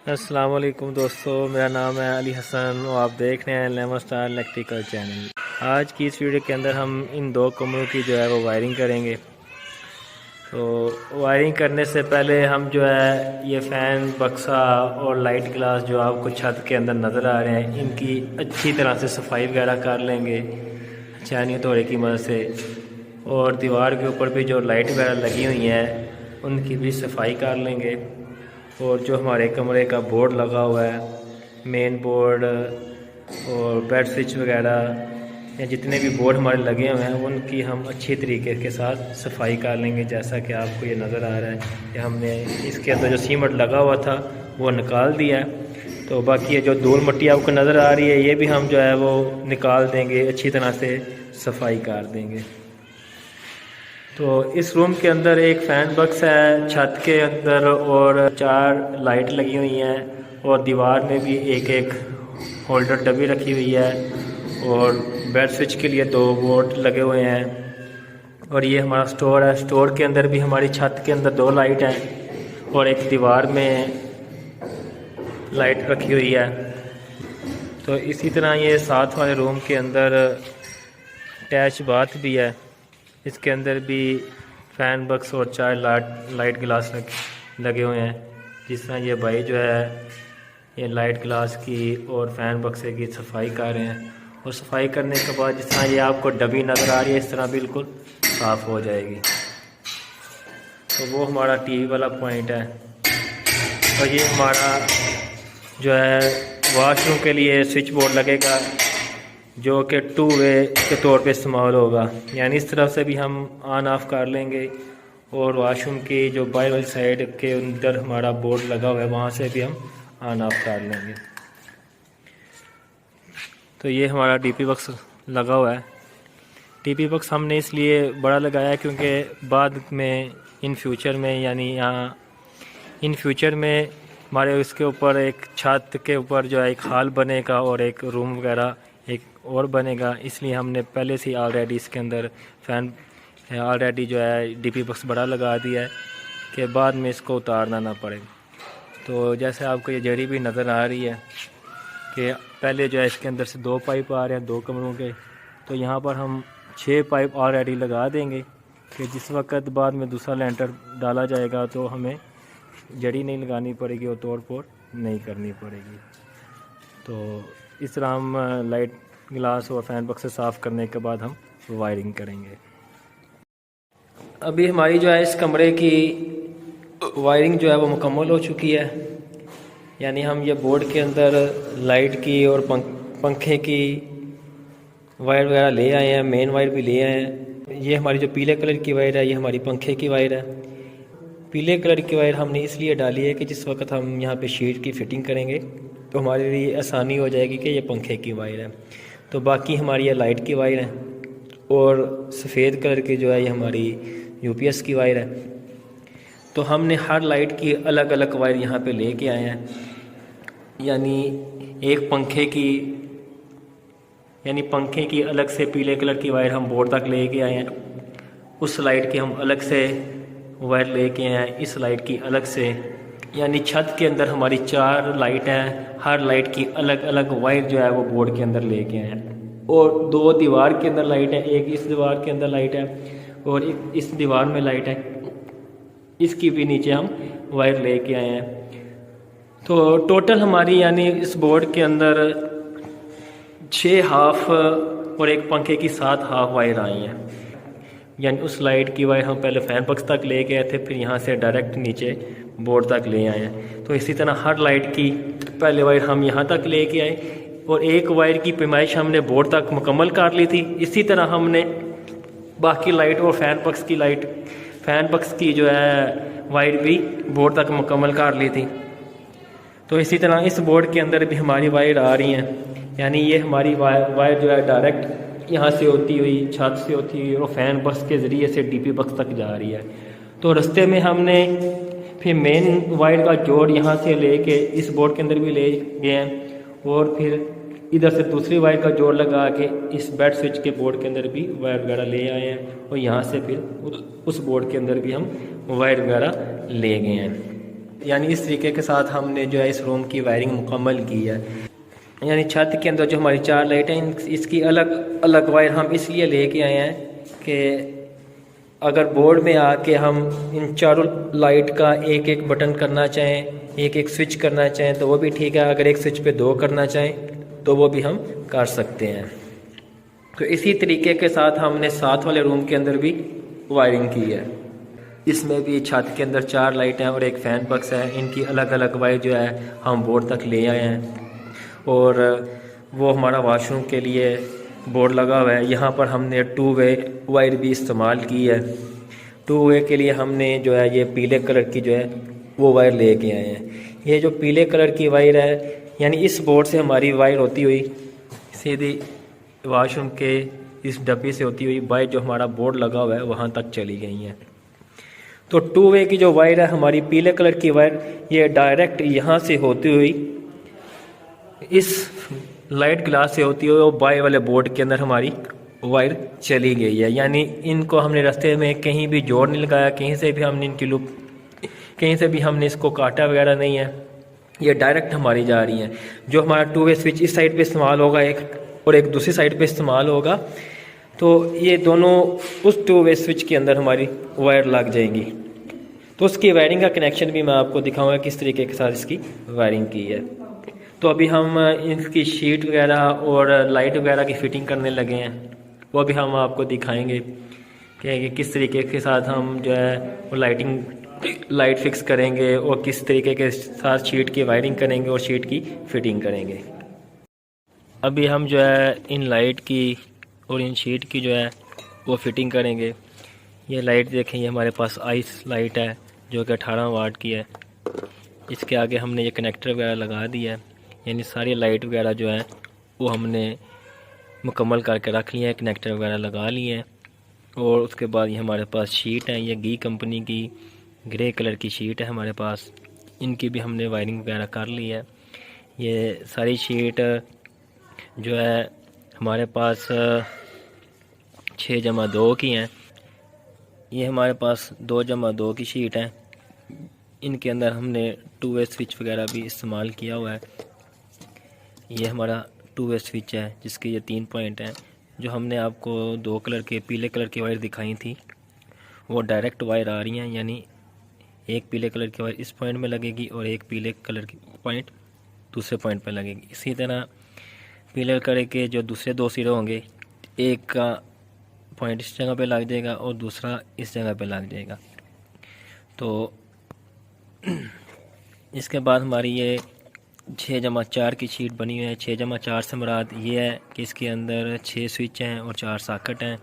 अस्सलाम वालेकुम दोस्तों, मेरा नाम है अली हसन और आप देख रहे हैं लेमन स्टार इलेक्ट्रिकल चैनल। आज की इस वीडियो के अंदर हम इन दो कमरों की जो है वो वायरिंग करेंगे। तो वायरिंग करने से पहले हम जो है ये फ़ैन बक्सा और लाइट ग्लास जो आपको छत के अंदर नज़र आ रहे हैं, इनकी अच्छी तरह से सफाई वगैरह कर लेंगे छानी हथौड़े की मदद से। और दीवार के ऊपर भी जो लाइट वगैरह लगी हुई हैं उनकी भी सफाई कर लेंगे। और जो हमारे कमरे का बोर्ड लगा हुआ है, मेन बोर्ड और बेड स्विच वगैरह या जितने भी बोर्ड हमारे लगे हुए हैं उनकी हम अच्छी तरीके के साथ सफाई कर लेंगे। जैसा कि आपको ये नज़र आ रहा है कि हमने इसके अंदर जो सीमेंट लगा हुआ था वो निकाल दिया है। तो बाकी ये जो धूल मिट्टी आपको नज़र आ रही है ये भी हम जो है वो निकाल देंगे, अच्छी तरह से सफाई कर देंगे। तो इस रूम के अंदर एक फ़ैन बक्स है छत के अंदर और 4 लाइट लगी हुई हैं और दीवार में भी एक एक होल्डर डब्बी रखी हुई है और बेड स्विच के लिए 2 बोर्ड लगे हुए हैं। और ये हमारा स्टोर है। स्टोर के अंदर भी हमारी छत के अंदर 2 लाइट हैं और एक दीवार में लाइट रखी हुई है। तो इसी तरह ये साथ वाले रूम के अंदर अटैच बाथ भी है, इसके अंदर भी फ़ैन बक्स और 4 लाइट ग्लास लगे हुए हैं। जिस तरह ये भाई जो है ये लाइट ग्लास की और फ़ैन बक्से की सफाई कर रहे हैं और सफाई करने के बाद जिस तरह ये आपको डब्बी नज़र आ रही है इस तरह बिल्कुल साफ़ हो जाएगी। तो वो हमारा टीवी वाला पॉइंट है। और ये हमारा जो है वॉशरूम के लिए स्विच बोर्ड लगेगा जो कि 2 वे के तौर पे इस्तेमाल होगा, यानी इस तरफ से भी हम ऑन ऑफ़ कर लेंगे और वॉशरूम की जो बाहर वाली साइड के अंदर हमारा बोर्ड लगा हुआ है वहाँ से भी हम ऑन ऑफ़ कर लेंगे। तो ये हमारा डीपी बक्स लगा हुआ है। डीपी बक्स हमने इसलिए बड़ा लगाया है क्योंकि बाद में इन फ्यूचर में यानी यहाँ इन फ्यूचर में हमारे उसके ऊपर एक छत के ऊपर जो है एक हॉल बनेगा और एक रूम वगैरह एक और बनेगा। इसलिए हमने पहले से ऑलरेडी इसके अंदर फ़ैन ऑलरेडी जो है डीपी बक्स बड़ा लगा दिया है कि बाद में इसको उतारना ना पड़े। तो जैसे आपको ये जड़ी भी नज़र आ रही है कि पहले जो है इसके अंदर से 2 पाइप आ रहे हैं 2 कमरों के। तो यहाँ पर हम 6 पाइप ऑलरेडी लगा देंगे कि जिस वक्त बाद में दूसरा लेंटर डाला जाएगा तो हमें जड़ी नहीं लगानी पड़ेगी और तोड़ फोड़ नहीं करनी पड़ेगी। तो इस तरह हम लाइट ग्लास और फ़ैन बक्स से साफ़ करने के बाद हम वायरिंग करेंगे। अभी हमारी जो है इस कमरे की वायरिंग जो है वो मुकम्मल हो चुकी है, यानी हम ये बोर्ड के अंदर लाइट की और पंखे की वायर वगैरह ले आए हैं, मेन वायर भी ले आए हैं। ये हमारी जो पीले कलर की वायर है ये हमारी पंखे की वायर है। पीले कलर की वायर हमने इसलिए डाली है कि जिस वक्त हम यहाँ पे शीट की फ़िटिंग करेंगे तो हमारे लिए आसानी हो जाएगी कि ये पंखे की वायर है। तो बाकी हमारी ये लाइट की वायर है और सफ़ेद कलर की जो है ये हमारी यूपीएस की वायर है। तो हमने हर लाइट की अलग अलग वायर यहाँ पे लेके आए हैं, यानी एक पंखे की अलग से पीले कलर की वायर हम बोर्ड तक लेके आए हैं। उस लाइट की हम अलग से वायर लेके आए हैं, इस लाइट की अलग से, यानी छत के अंदर हमारी 4 लाइट हैं। हर लाइट की अलग अलग वायर जो है वो बोर्ड के अंदर लेके आए हैं। और 2 दीवार के अंदर लाइट है, एक इस दीवार के अंदर लाइट है और एक इस दीवार में लाइट है, इसकी भी नीचे हम वायर लेके आए हैं। तो टोटल हमारी यानी इस बोर्ड के अंदर 6 हाफ और एक पंखे की 7 हाफ वायर आई हैं। यानी उस लाइट की वायर हम पहले फ़ैन बक्स तक ले गए थे, फिर यहाँ से डायरेक्ट नीचे बोर्ड तक ले आए हैं। तो इसी तरह हर लाइट की पहले वायर हम यहाँ तक ले के आए और एक वायर की पैमाइश हमने बोर्ड तक मुकम्मल कर ली थी। इसी तरह हमने बाकी लाइट और फ़ैन बक्स की जो है वायर भी बोर्ड तक मुकम्मल कर ली थी। तो इसी तरह इस बोर्ड के अंदर भी हमारी वायर आ रही हैं, यानी ये हमारी वायर जो है डायरेक्ट यहाँ से होती हुई छत से होती हुई और फ़ैन बक्स के ज़रिए से डीपी बक्स तक जा रही है। तो रास्ते में हमने फिर मेन वायर का जोड़ यहाँ से लेके इस बोर्ड के अंदर भी ले गए हैं और फिर इधर से दूसरी वायर का जोड़ लगा के इस बेड स्विच के बोर्ड के अंदर भी वायर वगैरह ले आए हैं और यहाँ से फिर उस बोर्ड के अंदर भी हम वायर वगैरह ले गए हैं। यानी इस तरीके के साथ हमने जो है इस रूम की वायरिंग मुकम्मल की है। यानी छत के अंदर जो हमारी 4 लाइटें, इसकी अलग अलग वायर हम इसलिए लेके आए हैं कि अगर बोर्ड में आके हम इन चारों लाइट का एक एक बटन करना चाहें, एक एक स्विच करना चाहें तो वो भी ठीक है। अगर एक स्विच पे 2 करना चाहें तो वो भी हम कर सकते हैं। तो इसी तरीके के साथ हमने साथ वाले रूम के अंदर भी वायरिंग की है। इसमें भी छत के अंदर 4 लाइट हैं और एक फ़ैन बक्स है। इनकी अलग अलग वायर जो है हम बोर्ड तक ले आए हैं। और वो हमारा वॉशरूम के लिए बोर्ड लगा हुआ है। यहाँ पर हमने 2 वे वायर भी इस्तेमाल की है। 2 वे के लिए हमने जो है ये पीले कलर की जो है वो वायर लेके आए हैं। ये जो पीले कलर की वायर है, यानी इस बोर्ड से हमारी वायर होती हुई सीधी वॉशरूम के इस डब्बी से होती हुई वायर जो हमारा बोर्ड लगा हुआ है वहाँ तक चली गई हैं। तो 2 वे की जो वायर है हमारी पीले कलर की वायर, ये डायरेक्ट यहाँ से होती हुई इस लाइट ग्लास से होती हुई वो बाएं वाले बोर्ड के अंदर हमारी वायर चली गई है। यानी इनको हमने रास्ते में कहीं भी जोड़ नहीं लगाया, कहीं से भी हमने इनकी लूप, कहीं से भी हमने इसको काटा वगैरह नहीं है। ये डायरेक्ट हमारी जा रही है। जो हमारा 2 वे स्विच इस साइड पे इस्तेमाल होगा एक, और एक दूसरी साइड पे इस्तेमाल होगा, तो ये दोनों उस 2 वे स्विच के अंदर हमारी वायर लग जाएंगी। तो उसकी वायरिंग का कनेक्शन भी मैं आपको दिखाऊंगा किस तरीके के साथ इसकी वायरिंग की है। तो अभी हम इसकी शीट वगैरह और लाइट वगैरह की फ़िटिंग करने लगे हैं। वो भी हम आपको दिखाएंगे कि किस तरीके के साथ हम जो है वो लाइट फिक्स करेंगे और किस तरीके के साथ शीट की वायरिंग करेंगे और शीट की फ़िटिंग करेंगे। अभी हम जो है इन लाइट की और इन शीट की जो है वो फ़िटिंग करेंगे। ये लाइट देखें, ये हमारे पास आइस लाइट है जो कि 18 वाट की है। इसके आगे हमने ये कनेक्टर वगैरह लगा दिया है। यानी सारी लाइट वगैरह जो है वो हमने मुकम्मल करके रख लिया है, कनेक्टर वगैरह लगा लिए हैं। और उसके बाद ये हमारे पास शीट है, ये गी कंपनी की ग्रे कलर की शीट है हमारे पास। इनकी भी हमने वायरिंग वगैरह कर ली है। ये सारी शीट जो है हमारे पास 6+2 की हैं। ये हमारे पास 2+2 की शीट है। इनके अंदर हमने 2 वे स्विच वगैरह भी इस्तेमाल किया हुआ है। ये हमारा 2 वे स्विच है जिसके ये 3 पॉइंट हैं। जो हमने आपको 2 कलर के पीले कलर की वायर दिखाई थी वो डायरेक्ट वायर आ रही हैं। यानी एक पीले कलर की वायर इस पॉइंट में लगेगी और एक पीले कलर की पॉइंट दूसरे पॉइंट पर लगेगी। इसी तरह पीले कलर के जो दूसरे 2 सिरे होंगे, एक का पॉइंट इस जगह पे लग जाएगा और दूसरा इस जगह पे लग जाएगा। तो इसके बाद हमारी ये 6+4 की शीट बनी हुई है। 6+4 से मुराद ये है कि इसके अंदर 6 स्विच हैं और 4 सॉकेट हैं।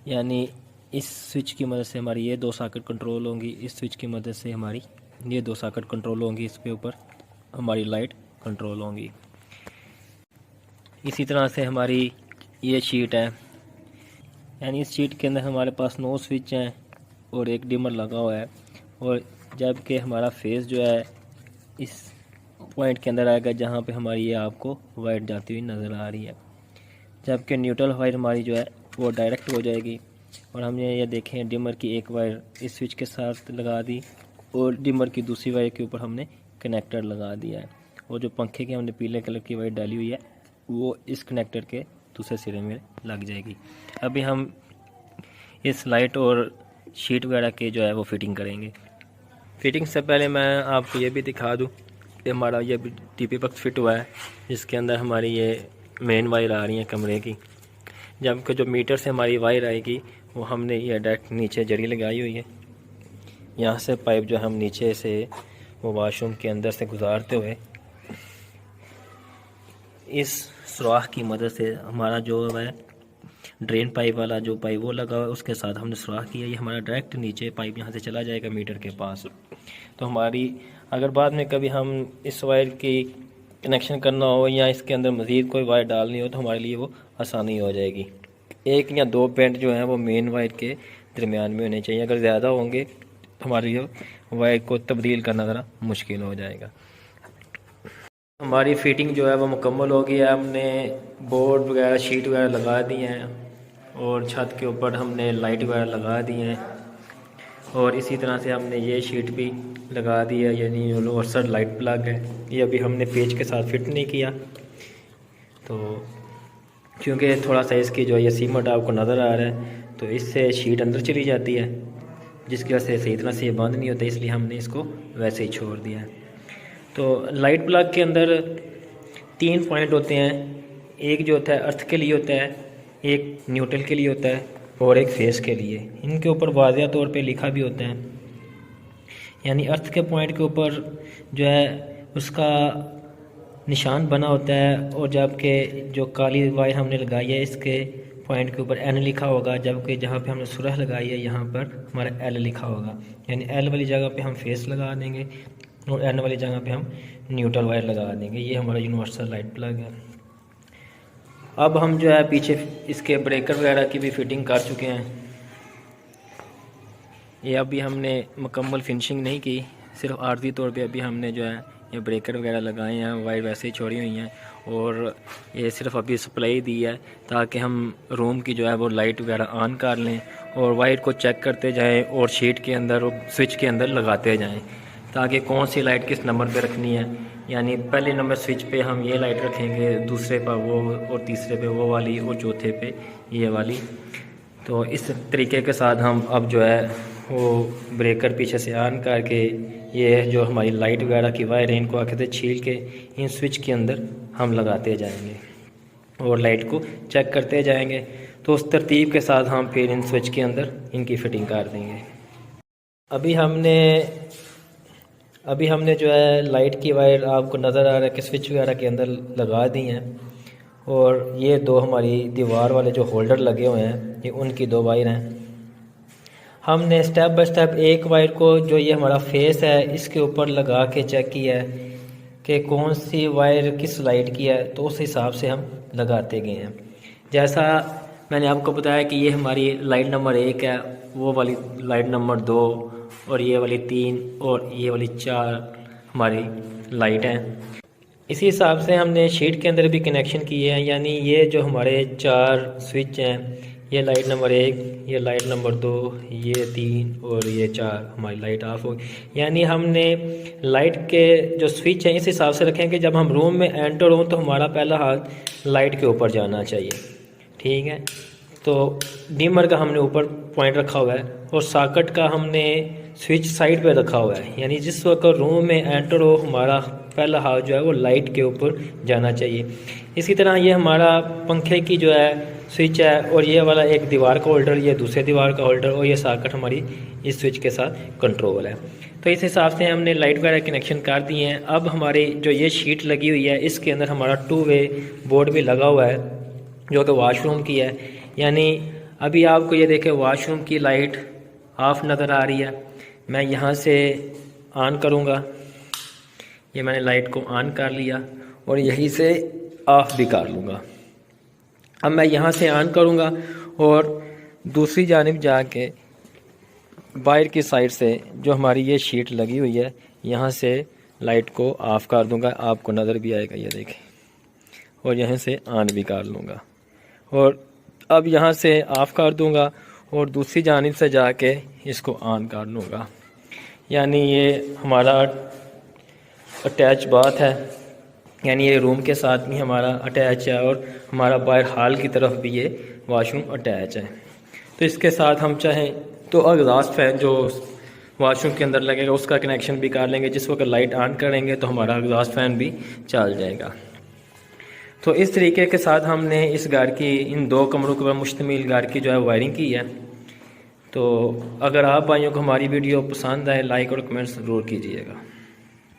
यानी इस स्विच की मदद से हमारी ये 2 सॉकेट कंट्रोल होंगी, इस स्विच की मदद से हमारी ये 2 सॉकेट कंट्रोल होंगी, इसके ऊपर हमारी लाइट कंट्रोल होंगी। इसी तरह से हमारी ये शीट है। यानी इस शीट के अंदर हमारे पास 9 स्विच हैं और एक डिमर लगा हुआ है। और जबकि हमारा फेस जो है इस पॉइंट के अंदर आएगा जहाँ पे हमारी ये आपको वायर जाती हुई नज़र आ रही है, जबकि न्यूट्रल वायर हमारी जो है वो डायरेक्ट हो जाएगी। और हमने ये देखें डिमर की एक वायर इस स्विच के साथ लगा दी और डिमर की दूसरी वायर के ऊपर हमने कनेक्टर लगा दिया है। और जो पंखे की हमने पीले कलर की वायर डाली हुई है वो इस कनेक्टर के दूसरे सिरे में लग जाएगी। अभी हम इस लाइट और शीट वगैरह के जो है वो फिटिंग करेंगे। फिटिंग से पहले मैं आपको ये भी दिखा दूँ कि हमारा ये टीपी बॉक्स फिट हुआ है जिसके अंदर हमारी ये मेन वायर आ रही है कमरे की। जबकि जो मीटर से हमारी वायर आएगी वो हमने ये डायरेक्ट नीचे जड़ी लगाई हुई है। यहाँ से पाइप जो हम नीचे से वो वॉशरूम के अंदर से गुजारते हुए इस सुराख की मदद से हमारा जो है ड्रेन पाइप वाला जो पाइप वो लगा हुआ है उसके साथ हमने सुराख किया। ये हमारा डायरेक्ट नीचे पाइप यहाँ से चला जाएगा मीटर के पास। तो हमारी अगर बाद में कभी हम इस वायर की कनेक्शन करना हो या इसके अंदर मज़ीद कोई वायर डालनी हो तो हमारे लिए वो आसानी हो जाएगी। 1 या 2 पेंट जो है वो मेन वायर के दरमियान में होने चाहिए। अगर ज़्यादा होंगे तो हमारे लिए वायर को तब्दील करना ज़रा मुश्किल हो जाएगा। हमारी फिटिंग जो है वो मुकम्मल हो गई है। हमने बोर्ड वगैरह शीट वगैरह लगा दी हैं और छत के ऊपर हमने लाइट वगैरह लगा दी हैं। और इसी तरह से हमने ये शीट भी लगा दी है, यानी यूनिवर्सल लाइट प्लग है। ये अभी हमने पेज के साथ फिट नहीं किया, तो क्योंकि थोड़ा सा इसकी जो ये सीमेंट आपको नज़र आ रहा है, तो इससे शीट अंदर चली जाती है, जिसकी वजह से सही तरह से ये बंद नहीं होता, इसलिए हमने इसको वैसे ही छोड़ दिया है। तो लाइट प्लग के अंदर 3 पॉइंट होते हैं, एक जो होता है अर्थ के लिए होता है, एक न्यूट्रल के लिए होता है और एक फेस के लिए। इनके ऊपर वाज़िया तौर पे लिखा भी होता है, यानी अर्थ के पॉइंट के ऊपर जो है उसका निशान बना होता है, और जबकि जो काली वायर हमने लगाई है इसके पॉइंट के ऊपर एन लिखा होगा, जबकि जहाँ पे हमने सुरह लगाई है यहाँ पर हमारा एल लिखा होगा। यानी एल वाली जगह पे हम फेस लगा देंगे और एन वाली जगह पे हम न्यूट्रल वायर लगा देंगे। ये हमारा यूनिवर्सल लाइट प्लग है। अब हम जो है पीछे इसके ब्रेकर वगैरह की भी फिटिंग कर चुके हैं। ये अभी हमने मुकम्मल फिनिशिंग नहीं की, सिर्फ आर्जी तौर पे अभी हमने जो है ये ब्रेकर वगैरह लगाए हैं, वायर वैसे ही छोड़ी हुई हैं, और ये सिर्फ अभी सप्लाई दी है ताकि हम रूम की जो है वो लाइट वगैरह ऑन कर लें और वायर को चेक करते जाएं और शीट के अंदर और स्विच के अंदर लगाते जाएं, ताकि कौन सी लाइट किस नंबर पे रखनी है। यानी पहले नंबर स्विच पे हम ये लाइट रखेंगे, दूसरे पर वो, और तीसरे पे वो वाली, और चौथे पे ये वाली। तो इस तरीके के साथ हम अब जो है वो ब्रेकर पीछे से ऑन करके ये जो हमारी लाइट वगैरह की वायर है इनको आखिर से छील के इन स्विच के अंदर हम लगाते जाएंगे और लाइट को चेक करते जाएंगे। तो उस तरतीब के साथ हम फिर इन स्विच के अंदर इनकी फ़िटिंग कर देंगे। अभी हमने जो है लाइट की वायर आपको नज़र आ रहा है कि स्विच वगैरह के अंदर लगा दी हैं, और ये 2 हमारी दीवार वाले जो होल्डर लगे हुए हैं ये उनकी 2 वायर हैं। हमने स्टेप बाय स्टेप एक वायर को जो ये हमारा फेस है इसके ऊपर लगा के चेक किया है कि कौन सी वायर किस लाइट की है, तो उस हिसाब से हम लगाते गए हैं। जैसा मैंने आपको बताया कि ये हमारी लाइट नंबर 1 है, वो वाली लाइट नंबर 2, और ये वाली 3 और ये वाली 4 हमारी लाइट हैं। इसी हिसाब से हमने शीट के अंदर भी कनेक्शन किए हैं, यानी ये जो हमारे 4 स्विच हैं, ये लाइट नंबर 1, ये लाइट नंबर 2, ये 3 और ये 4 हमारी लाइट ऑफ होगी। यानी हमने लाइट के जो स्विच हैं इस हिसाब से रखें कि जब हम रूम में एंटर हों तो हमारा पहला हाथ लाइट के ऊपर जाना चाहिए, ठीक है। तो डिमर का हमने ऊपर पॉइंट रखा हुआ है और सॉकेट का हमने स्विच साइड पे रखा हुआ है, यानी जिस वक्त रूम में एंटर हो हमारा पहला हाथ जो है वो लाइट के ऊपर जाना चाहिए। इसी तरह ये हमारा पंखे की जो है स्विच है, और ये वाला एक दीवार का होल्डर, ये दूसरे दीवार का होल्डर, और ये सॉकेट हमारी इस स्विच के साथ कंट्रोल है। तो इस हिसाब से हमने लाइट वगैरह कनेक्शन कर दिए हैं। अब हमारी जो ये शीट लगी हुई है इसके अंदर हमारा 2 वे बोर्ड भी लगा हुआ है जो कि वॉशरूम की है। यानी अभी आपको ये देखें वॉशरूम की लाइट ऑफ नज़र आ रही है, मैं यहाँ से ऑन करूँगा, ये मैंने लाइट को ऑन कर लिया और यहीं से ऑफ भी कर लूँगा। अब मैं यहाँ से ऑन करूँगा और दूसरी जानिब जाके बाहर की साइड से जो हमारी ये शीट लगी हुई है यहाँ से लाइट को ऑफ़ कर दूँगा, आपको नज़र भी आएगा, ये देखें, और यहाँ से ऑन भी कर लूँगा। और अब यहाँ से ऑफ़ कर दूँगा और दूसरी जानिब से जाके इसको ऑन कर लूँगा। यानी ये हमारा अटैच बाथ है, यानी ये रूम के साथ भी हमारा अटैच है और हमारा बाहर हॉल की तरफ भी ये वॉशरूम अटैच है। तो इसके साथ हम चाहें तो एग्जॉस्ट फैन जो वॉशरूम के अंदर लगेगा उसका कनेक्शन भी कर लेंगे, जिस वक्त लाइट ऑन करेंगे तो हमारा एग्जॉस्ट फैन भी चल जाएगा। तो इस तरीके के साथ हमने इस घर की इन 2 कमरों के ऊपर मुश्तमिल घर की जो है वायरिंग की है। तो अगर आप भाइयों को हमारी वीडियो पसंद आए लाइक और कमेंट ज़रूर कीजिएगा।